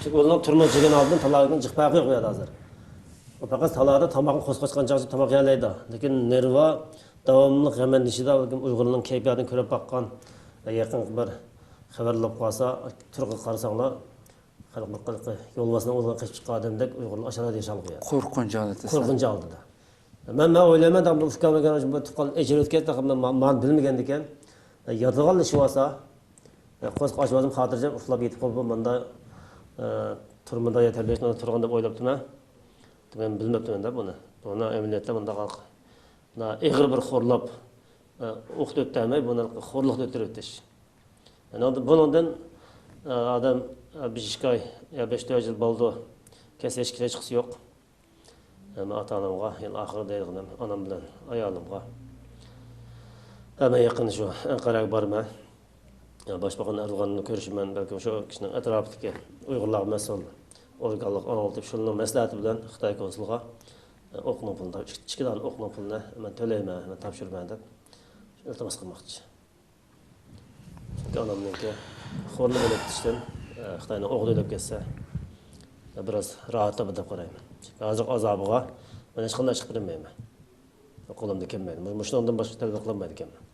Çünkü ondan turma çıkın aldım, talağının çıkpaya yok ya da hazır. Fakat talada tamaqni qo'zqatgan joyda tamoq yalaydi. Lekin nerva davomli hemen ishida Uyg'urning kayfiyatini ko'rib baqqan yaqin bir xabarlab qolsa, turqi qarasanglar, xalq yo'lbosini o'lgan qochib chiqqan odamdek Uyg'urlar aşağıda yashalib qo'yadi. Qo'rqinch holatda. Qo'rqinch holatda. Men o'ylayman, bu ukamga bu tuqqan ejir o'tkazdi, men bilmagan ekan. Yodg'on ish bo'lsa, qo'z qochmadim, xotirjam uxlab yetib qolib, menda turmada yetarlicha turgan deb o'ylabdim. Ben bilmeptim de bunu. Buna emniyette bunda kalk. Eğer bir xorlap oqt öttemey, buna xorluk ötürüptiş. Yani bundan adam 5 ay ya 5-4 yıl boldu. Kes eşkile çıkısı yok. Ama ata-anamga, yani ahirde yılgınım, anam bilen ayalımga. Ama yakın şu, Ankara'ya barma. Başbakan Erdoğan'ın görüşümen, belki şu kişinin etrafındaki Uygurlar mesul. Organlık anıltıp şunun məsləhəti bilən Xitay konsulluğa oxunun pulunu, içkidən oxunun pulunu mən töləyimə, mən tapşırməyəm deyib iltimas qılmaqçı. Çünki anamınki xorluq ölüb düşdüm, Xitayla oğul ölüb geçsə biraz rahatla bir deyib qorayım. Çünki azıq azabığa mən heç qanday çıxıb bilməyəm. Qolumda kemməydim. Muşun ondan başqa tərbiyə qılanmaydı kemməm.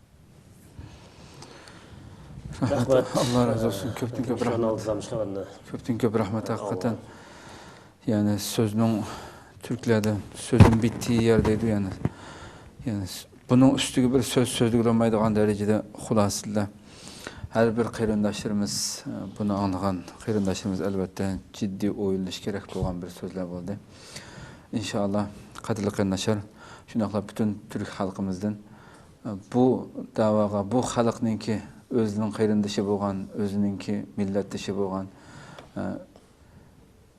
Rahmet. Allah razı olsun. Köpten rahmet. Köpten rahmet hakikaten. Yani sözünün Türklerde sözün bittiği yerdeydi yani. Yani bunun üstüge bir sözlüklamaydigan derecede hulasıyla her bir kıyırındaşlarımız bunu anlayan kıyırındaşlarımız elbette ciddi oyuluş gerek olan bir sözler oldu. İnşallah kadirli kıyırındaşlar şunakla bütün Türk halkımızdan bu davaga, bu halkınki özünün kıyırındaşı bolgan, özününki milletdaşı bolgan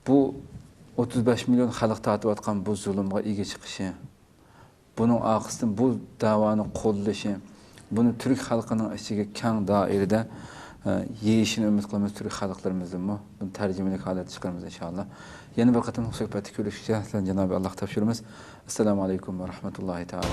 bu 35 milyon xalq tatib atқан bu zulümge ege çıkışı, bunun ağısının bu davanı qollaşı, bunu Türk halkının içige keng dairede yeyişini ümit kılımız Türk halklarımızın bu. Bunu tercümelik halde çıkarımız inşallah. Yeni bir katılım sohbeti görüşeceğiz. Cenab-ı Allah tavşirimiz. Esselamu Aleyküm ve Rahmetullahi Teala.